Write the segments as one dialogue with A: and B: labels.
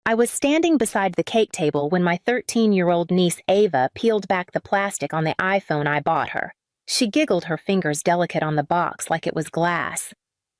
A: I was standing beside the cake table when my 13-year-old niece Ava peeled back the plastic on the iPhone I bought her. She giggled, her fingers delicate on the box like it was glass.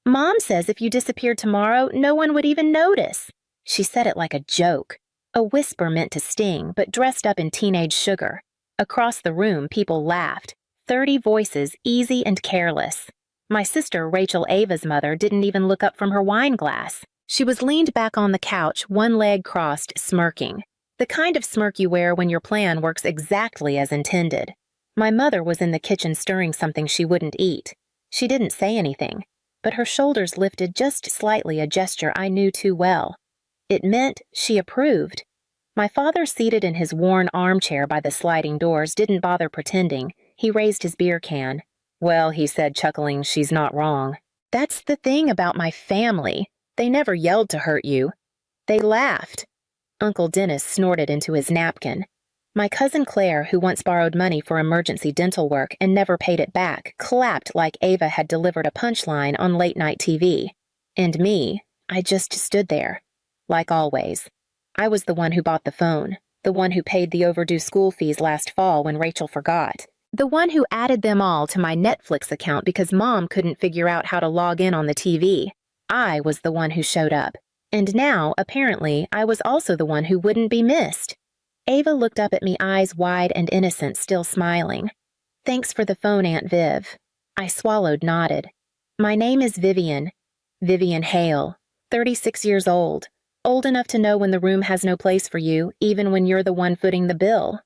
A: "Mom says if you disappeared tomorrow, no one would even notice." She said it like a joke, a whisper meant to sting, but dressed up in teenage sugar. Across the room, people laughed. 30 voices, easy and careless. My sister, Rachel, Ava's mother, didn't even look up from her wine glass. She was leaned back on the couch, one leg crossed, smirking. The kind of smirk you wear when your plan works exactly as intended. My mother was in the kitchen stirring something she wouldn't eat. She didn't say anything, but her shoulders lifted just slightly, a gesture I knew too well. It meant she approved. My father, seated in his worn armchair by the sliding doors, didn't bother pretending. He raised his beer can. "Well," he said, chuckling, "she's not wrong." That's the thing about my family. They never yelled to hurt you. They laughed. Uncle Dennis snorted into his napkin. My cousin Claire, who once borrowed money for emergency dental work and never paid it back, clapped like Ava had delivered a punchline on late-night TV. And me, I just stood there. Like always. I was the one who bought the phone, the one who paid the overdue school fees last fall when Rachel forgot, the one who added them all to my Netflix account because Mom couldn't figure out how to log in on the TV. I was the one who showed up. And now, apparently, I was also the one who wouldn't be missed. Ava looked up at me, eyes wide and innocent, still smiling. "Thanks for the phone, Aunt Viv." I swallowed, nodded. "My name is Vivian. Vivian Hale, 36 years old. Old enough to know when the room has no place for you, even when you're the one footing the bill."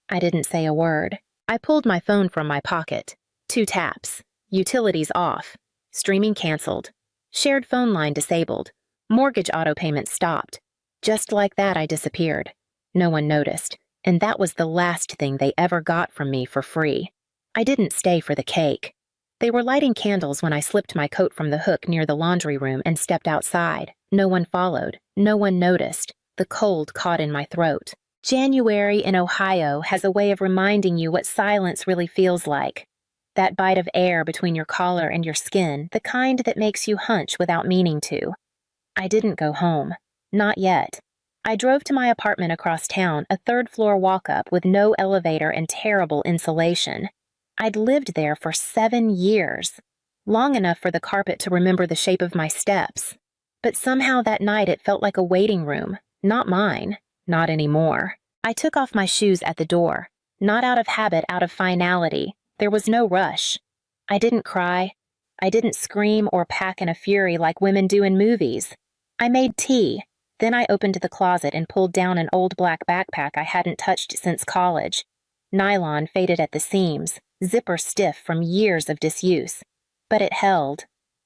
A: I didn't say a word. I pulled my phone from my pocket. 2 taps. Utilities off. Streaming canceled. Shared phone line disabled. Mortgage auto payment stopped. Just like that, I disappeared. No one noticed, and that was the last thing they ever got from me for free. I didn't stay for the cake. They were lighting candles when I slipped my coat from the hook near the laundry room and stepped outside. No one followed. No one noticed. The cold caught in my throat. January in Ohio has a way of reminding you what silence really feels like. That bite of air between your collar and your skin, the kind that makes you hunch without meaning to. I didn't go home. Not yet. I drove to my apartment across town, a 3rd-floor walk-up with no elevator and terrible insulation. I'd lived there for 7 years, long enough for the carpet to remember the shape of my steps. But somehow that night it felt like a waiting room, not mine, not anymore. I took off my shoes at the door, not out of habit, out of finality. There was no rush. I didn't cry. I didn't scream or pack in a fury like women do in movies. I made tea. Then I opened the closet and pulled down an old black backpack I hadn't touched since college. Nylon faded at the seams, zipper stiff from years of disuse. But it held.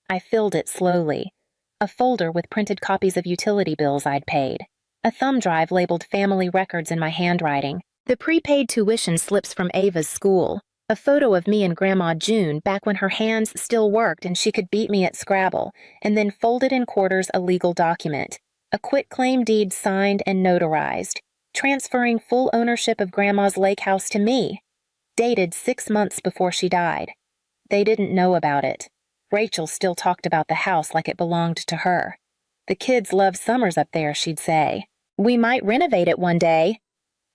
A: I filled it slowly. A folder with printed copies of utility bills I'd paid. A thumb drive labeled family records in my handwriting. The prepaid tuition slips from Ava's school. A photo of me and Grandma June back when her hands still worked and she could beat me at Scrabble, and then folded in quarters a legal document. A quitclaim deed signed and notarized, transferring full ownership of Grandma's lake house to me. Dated 6 months before she died. They didn't know about it. Rachel still talked about the house like it belonged to her. "The kids love summers up there," she'd say. "We might renovate it one day."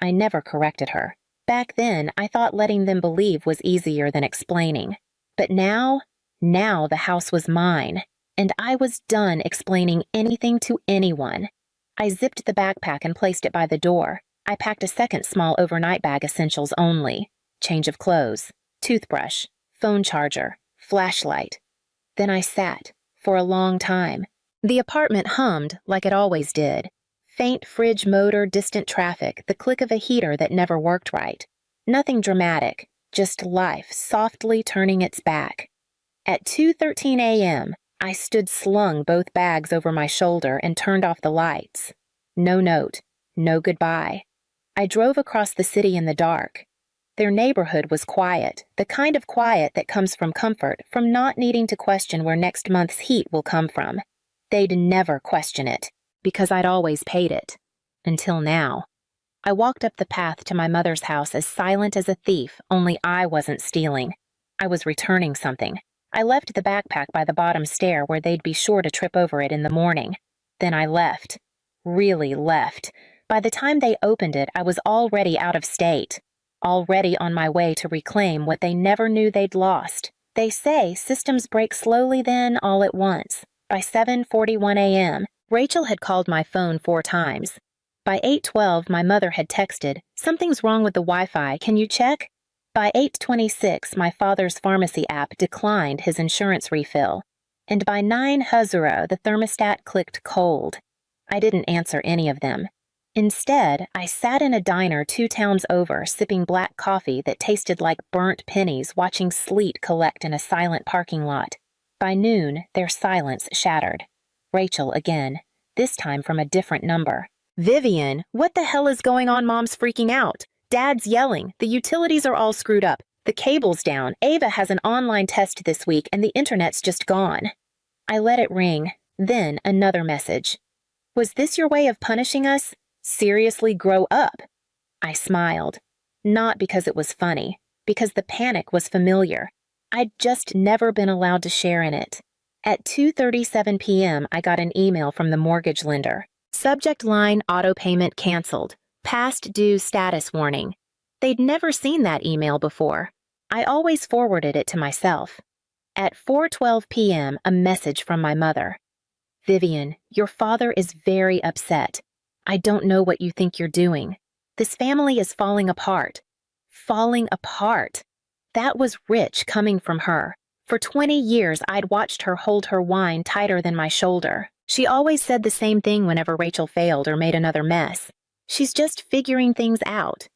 A: I never corrected her. Back then, I thought letting them believe was easier than explaining. But now the house was mine, and I was done explaining anything to anyone. I zipped the backpack and placed it by the door. I packed a second small overnight bag, essentials only. Change of clothes, toothbrush, phone charger, flashlight. Then I sat, for a long time. The apartment hummed like it always did. Faint fridge motor, distant traffic, the click of a heater that never worked right. Nothing dramatic, just life softly turning its back. At 2:13 a.m., I stood, slung both bags over my shoulder, and turned off the lights. No note, no goodbye. I drove across the city in the dark. Their neighborhood was quiet, the kind of quiet that comes from comfort, from not needing to question where next month's heat will come from. They'd never question it, because I'd always paid it. Until now. I walked up the path to my mother's house as silent as a thief, only I wasn't stealing. I was returning something. I left the backpack by the bottom stair where they'd be sure to trip over it in the morning. Then I left. really left. By the time they opened it, I was already out of state, already on my way to reclaim what they never knew they'd lost. They say systems break slowly then, all at once. By 7:41 a.m., Rachel had called my phone 4 times. By 8:12, my mother had texted, "Something's wrong with the Wi-Fi, can you check?" By 8:26, my father's pharmacy app declined his insurance refill. And by 9 Hazura, the thermostat clicked cold. I didn't answer any of them. Instead, I sat in a diner 2 towns over, sipping black coffee that tasted like burnt pennies, watching sleet collect in a silent parking lot. By noon, their silence shattered. Rachel again, this time from a different number. "Vivian, what the hell is going on? Mom's freaking out. Dad's yelling. The utilities are all screwed up. The cable's down. Ava has an online test this week and the internet's just gone." I let it ring. Then another message. "Was this your way of punishing us? Seriously, grow up." I smiled. Not because it was funny, because the panic was familiar. I'd just never been allowed to share in it. At 2:37 p.m., I got an email from the mortgage lender. Subject line: auto payment canceled. Past due status warning. They'd never seen that email before. I always forwarded it to myself. At 4:12 p.m., a message from my mother. "Vivian, your father is very upset. I don't know what you think you're doing. This family is falling apart." Falling apart. That was rich coming from her. For 20 years, I'd watched her hold her wine tighter than my shoulder. She always said the same thing whenever Rachel failed or made another mess. "She's just figuring things out.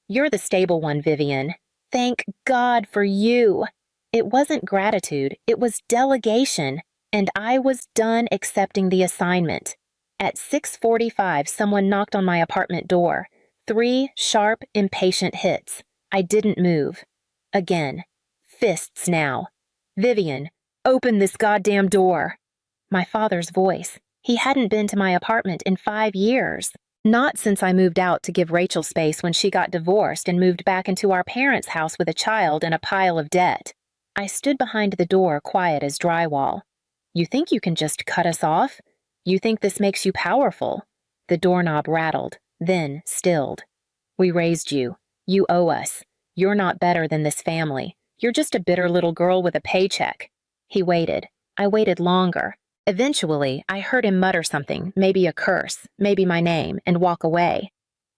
A: You're the stable one, Vivian. Thank God for you." It wasn't gratitude, it was delegation, and I was done accepting the assignment. At 6:45, someone knocked on my apartment door. 3 sharp, impatient hits. I didn't move. Again. Fists now. "Vivian, open this goddamn door." My father's voice. He hadn't been to my apartment in 5 years. Not since I moved out to give Rachel space when she got divorced and moved back into our parents' house with a child and a pile of debt. I stood behind the door, quiet as drywall. "You think you can just cut us off? You think this makes you powerful?" The doorknob rattled, then stilled. "We raised you. You owe us. You're not better than this family. You're just a bitter little girl with a paycheck." He waited. I waited longer. Eventually, I heard him mutter something, maybe a curse, maybe my name, and walk away.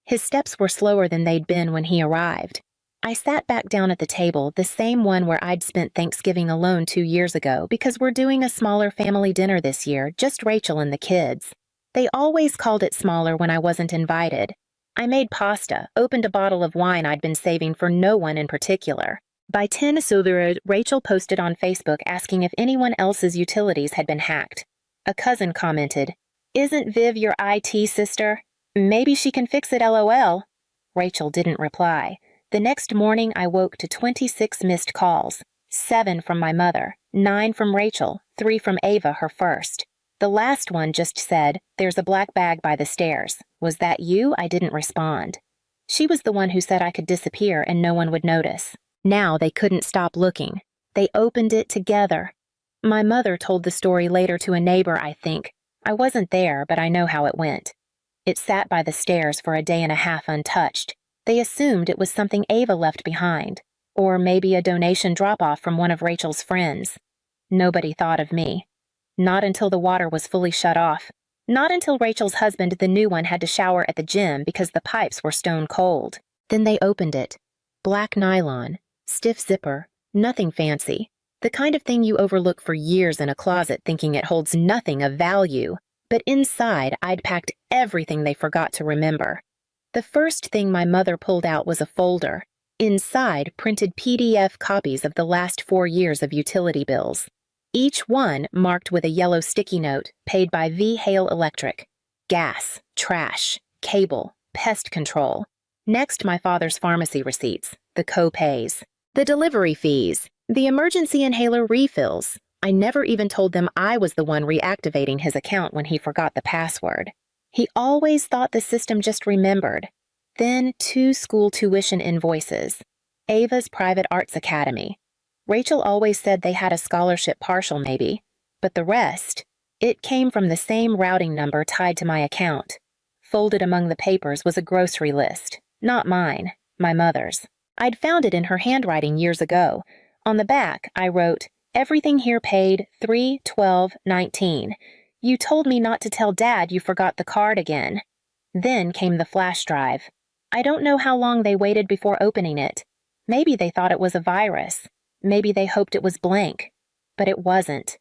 A: His steps were slower than they'd been when he arrived. I sat back down at the table, the same one where I'd spent Thanksgiving alone 2 years ago, because we're doing a smaller family dinner this year, just Rachel and the kids. They always called it smaller when I wasn't invited. I made pasta, opened a bottle of wine I'd been saving for no one in particular. By 10 Suvirud, Rachel posted on Facebook asking if anyone else's utilities had been hacked. A cousin commented, "Isn't Viv your IT sister? Maybe she can fix it, LOL." Rachel didn't reply. The next morning, I woke to 26 missed calls. 7 from my mother, 9 from Rachel, 3 from Ava, her first. The last one just said, "There's a black bag by the stairs. Was that you?" I didn't respond. She was the one who said I could disappear and no one would notice. Now they couldn't stop looking. They opened it together. My mother told the story later to a neighbor, I think. I wasn't there, but I know how it went. It sat by the stairs for a day and a half untouched. They assumed it was something Ava left behind, or maybe a donation drop-off from one of Rachel's friends. Nobody thought of me. Not until the water was fully shut off. Not until Rachel's husband, the new one, had to shower at the gym because the pipes were stone cold. Then they opened it. Black nylon. Stiff zipper, nothing fancy. The kind of thing you overlook for years in a closet thinking it holds nothing of value. But inside, I'd packed everything they forgot to remember. The first thing my mother pulled out was a folder. Inside, printed PDF copies of the last 4 years of utility bills. Each one marked with a yellow sticky note, paid by V. Hale Electric. Gas, trash, cable, pest control. Next, my father's pharmacy receipts, the co-pays. The delivery fees, the emergency inhaler refills. I never even told them I was the one reactivating his account when he forgot the password. He always thought the system just remembered. Then 2 school tuition invoices. Ava's private arts academy. Rachel always said they had a scholarship partial maybe, but the rest, it came from the same routing number tied to my account. Folded among the papers was a grocery list. Not mine, my mother's. I'd found it in her handwriting years ago. On the back, I wrote, "Everything here paid 3/12/19. You told me not to tell Dad you forgot the card again." Then came the flash drive. I don't know how long they waited before opening it. Maybe they thought it was a virus. Maybe they hoped it was blank. But it wasn't.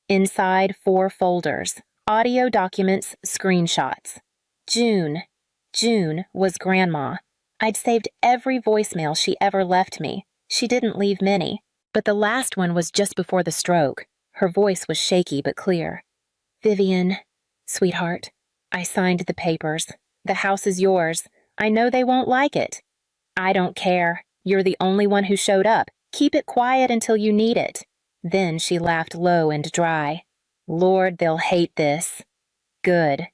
A: Inside 4 folders. Audio documents, screenshots. June was Grandma. I'd saved every voicemail she ever left me. She didn't leave many. But the last one was just before the stroke. Her voice was shaky but clear. "Vivian, sweetheart, I signed the papers. The house is yours. I know they won't like it. I don't care. You're the only one who showed up. Keep it quiet until you need it." Then she laughed low and dry. "Lord, they'll hate this." Good.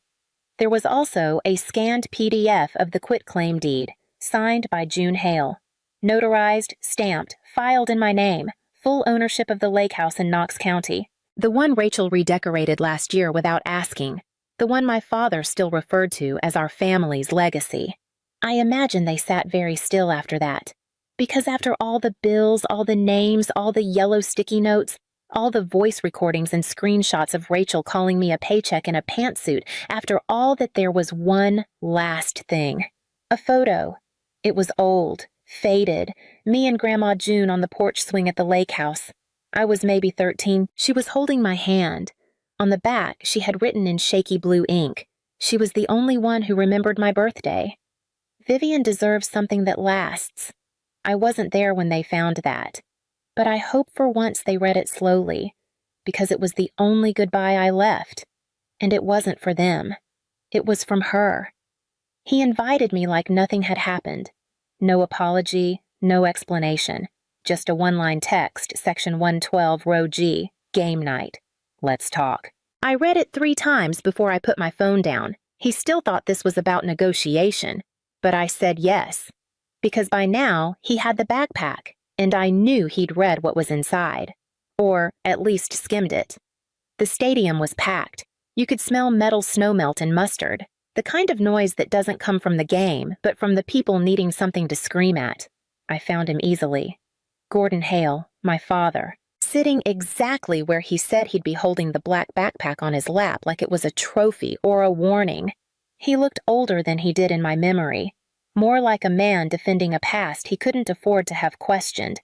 A: There was also a scanned PDF of the quitclaim deed, signed by June Hale. Notarized, stamped, filed in my name, full ownership of the lake house in Knox County. The one Rachel redecorated last year without asking. The one my father still referred to as our family's legacy. I imagine they sat very still after that. Because after all the bills, all the names, all the yellow sticky notes, all the voice recordings and screenshots of Rachel calling me a paycheck in a pantsuit, after all that, there was one last thing. A photo. It was old, faded, me and Grandma June on the porch swing at the lake house. I was maybe 13. She was holding my hand. On the back, she had written in shaky blue ink. She was the only one who remembered my birthday. Vivian deserves something that lasts. I wasn't there when they found that. But I hope for once they read it slowly, because it was the only goodbye I left. And it wasn't for them. It was from her. He invited me like nothing had happened. No apology, no explanation. Just a one-line text, section 112, row G, game night. Let's talk. I read it 3 times before I put my phone down. He still thought this was about negotiation, but I said yes. Because by now, he had the backpack, and I knew he'd read what was inside. Or at least skimmed it. The stadium was packed. You could smell metal snowmelt and mustard. The kind of noise that doesn't come from the game, but from the people needing something to scream at. I found him easily. Gordon Hale, my father, sitting exactly where he said he'd be, holding the black backpack on his lap like it was a trophy or a warning. He looked older than he did in my memory, more like a man defending a past he couldn't afford to have questioned.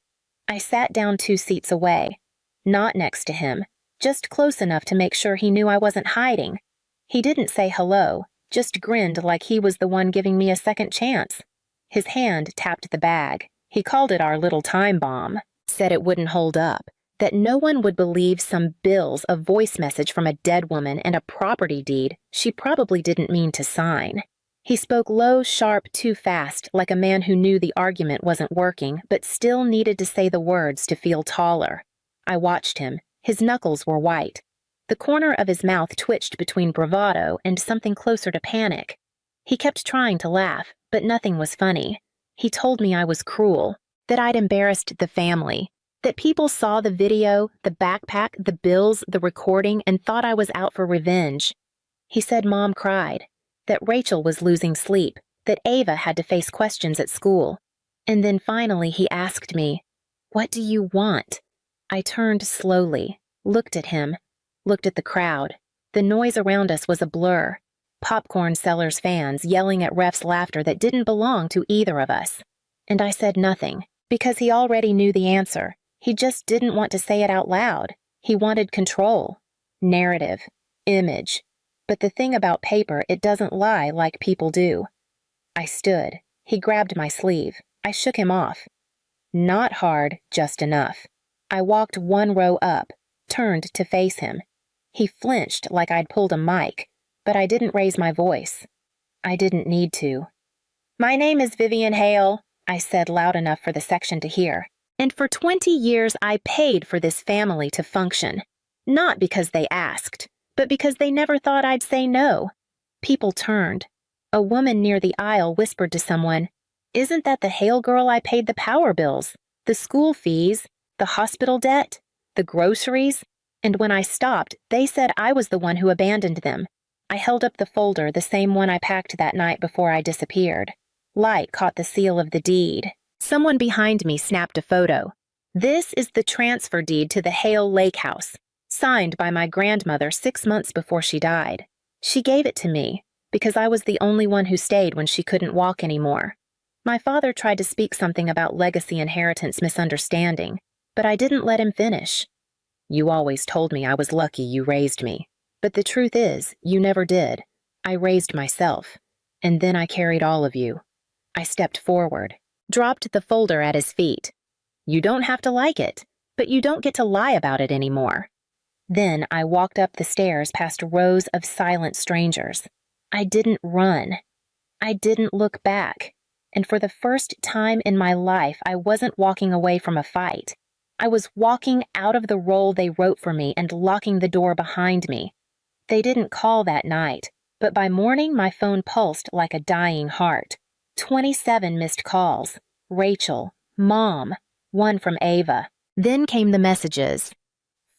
A: I sat down 2 seats away, not next to him, just close enough to make sure he knew I wasn't hiding. He didn't say hello, just grinned like he was the one giving me a second chance. His hand tapped the bag. He called it our little time bomb, said it wouldn't hold up, that no one would believe some bills, a voice message from a dead woman, and a property deed she probably didn't mean to sign. He spoke low, sharp, too fast, like a man who knew the argument wasn't working, but still needed to say the words to feel taller. I watched him. His knuckles were white. The corner of his mouth twitched between bravado and something closer to panic. He kept trying to laugh, but nothing was funny. He told me I was cruel, that I'd embarrassed the family, that people saw the video, the backpack, the bills, the recording, and thought I was out for revenge. He said Mom cried, that Rachel was losing sleep, that Ava had to face questions at school. And then finally he asked me, "What do you want?" I turned slowly, looked at him, looked at the crowd. The noise around us was a blur. Popcorn sellers' fans yelling at refs' laughter that didn't belong to either of us. And I said nothing, because he already knew the answer. He just didn't want to say it out loud. He wanted control, narrative, image. But the thing about paper, it doesn't lie like people do. I stood. He grabbed my sleeve. I shook him off. Not hard, just enough. I walked 1 row up, turned to face him. He flinched like I'd pulled a mic, but I didn't raise my voice. I didn't need to. "My name is Vivian Hale," I said loud enough for the section to hear. "And for 20 years I paid for this family to function. Not because they asked, but because they never thought I'd say no." People turned. A woman near the aisle whispered to someone, "Isn't that the Hale girl I paid the power bills, the school fees, the hospital debt, the groceries?" And when I stopped, they said I was the one who abandoned them. I held up the folder, the same one I packed that night before I disappeared. Light caught the seal of the deed. Someone behind me snapped a photo. This is the transfer deed to the Hale Lake House, signed by my grandmother 6 months before she died. She gave it to me because I was the only one who stayed when she couldn't walk anymore. My father tried to speak something about legacy inheritance misunderstanding, but I didn't let him finish. You always told me I was lucky you raised me. But the truth is, you never did. I raised myself, and then I carried all of you. I stepped forward, dropped the folder at his feet. You don't have to like it, but you don't get to lie about it anymore. Then I walked up the stairs past rows of silent strangers. I didn't run. I didn't look back. And for the first time in my life, I wasn't walking away from a fight. I was walking out of the role they wrote for me and locking the door behind me. They didn't call that night, but by morning my phone pulsed like a dying heart. 27 missed calls. Rachel, Mom, one from Ava. Then came the messages.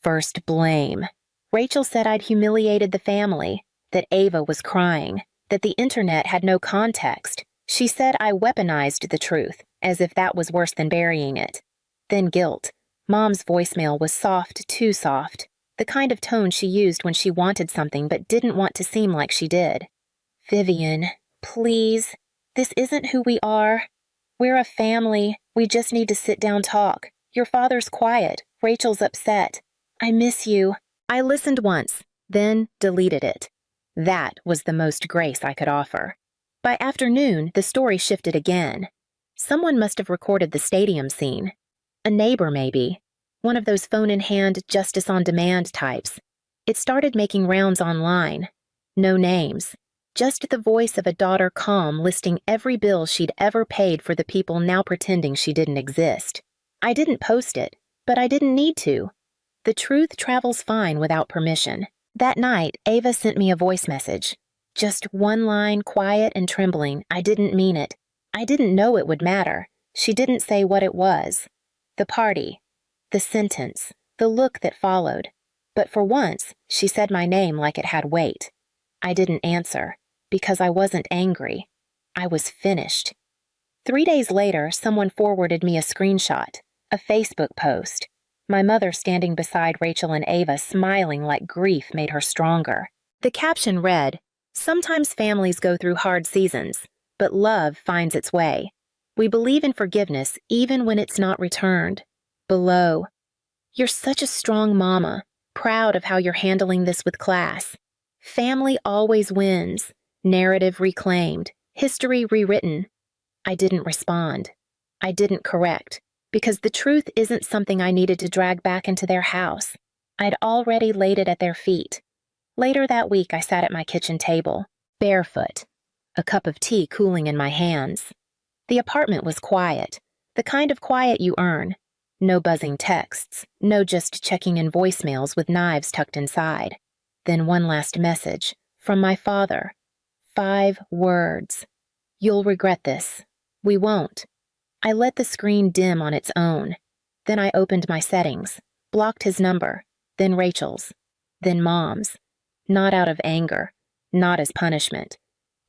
A: First blame. Rachel said I'd humiliated the family, that Ava was crying, that the internet had no context. She said I weaponized the truth, as if that was worse than burying it. Then guilt. Mom's voicemail was soft, too soft. The kind of tone she used when she wanted something but didn't want to seem like she did. Vivian, please. This isn't who we are. We're a family. We just need to sit down talk. Your father's quiet. Rachel's upset. I miss you. I listened once, then deleted it. That was the most grace I could offer. By afternoon, the story shifted again. Someone must have recorded the stadium scene. A neighbor, maybe. One of those phone-in-hand, justice-on-demand types. It started making rounds online. No names. Just the voice of a daughter calm listing every bill she'd ever paid for the people now pretending she didn't exist. I didn't post it, but I didn't need to. The truth travels fine without permission. That night, Ava sent me a voice message. Just one line, quiet and trembling. I didn't mean it. I didn't know it would matter. She didn't say what it was. The party. The sentence, the look that followed. But for once, she said my name like it had weight. I didn't answer, because I wasn't angry. I was finished. 3 days later, someone forwarded me a screenshot, a Facebook post. My mother standing beside Rachel and Ava, smiling like grief made her stronger. The caption read, "Sometimes families go through hard seasons, but love finds its way. We believe in forgiveness even when it's not returned." Below, "You're such a strong mama, proud of how you're handling this with class. Family always wins. Narrative reclaimed. History rewritten." I didn't respond. I didn't correct, because the truth isn't something I needed to drag back into their house. I'd already laid it at their feet. Later that week, I sat at my kitchen table, barefoot, a cup of tea cooling in my hands. The apartment was quiet, the kind of quiet you earn. No buzzing texts, no just checking in voicemails with knives tucked inside. Then one last message, from my father. 5 words. "You'll regret this. We won't." I let the screen dim on its own. Then I opened my settings, blocked his number, then Rachel's, then Mom's. Not out of anger, not as punishment,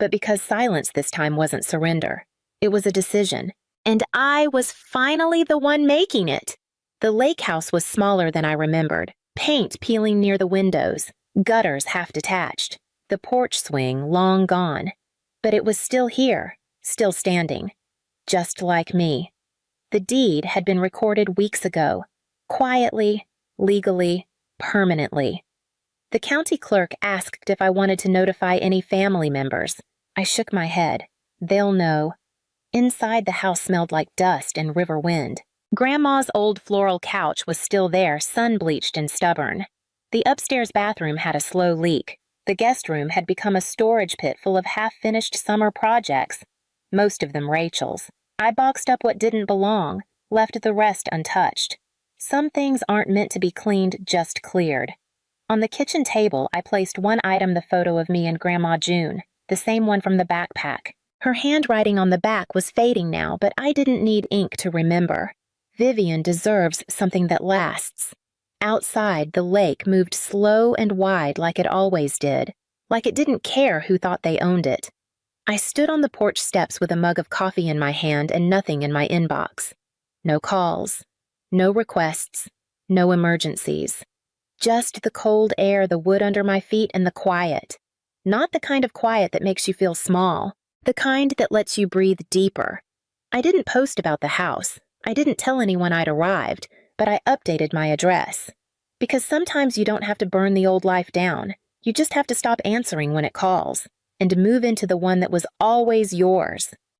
A: but because silence this time wasn't surrender. It was a decision. And I was finally the one making it. The lake house was smaller than I remembered, paint peeling near the windows, gutters half detached, the porch swing long gone. But it was still here, still standing, just like me. The deed had been recorded weeks ago, quietly, legally, permanently. The county clerk asked if I wanted to notify any family members. I shook my head. They'll know. Inside, the house smelled like dust and river wind. Grandma's old floral couch was still there, sun-bleached and stubborn. The upstairs bathroom had a slow leak. The guest room had become a storage pit full of half-finished summer projects, most of them Rachel's. I boxed up what didn't belong, left the rest untouched. Some things aren't meant to be cleaned, just cleared. On the kitchen table, I placed one item, the photo of me and Grandma June, the same one from the backpack. Her handwriting on the back was fading now, but I didn't need ink to remember. Vivian deserves something that lasts. Outside, the lake moved slow and wide like it always did, like it didn't care who thought they owned it. I stood on the porch steps with a mug of coffee in my hand and nothing in my inbox. No calls, no requests, no emergencies. Just the cold air, the wood under my feet, and the quiet. Not the kind of quiet that makes you feel small, the kind that lets you breathe deeper. I didn't post about the house. I didn't tell anyone I'd arrived, but I updated my address. Because sometimes you don't have to burn the old life down. You just have to stop answering when it calls and move into the one that was always yours.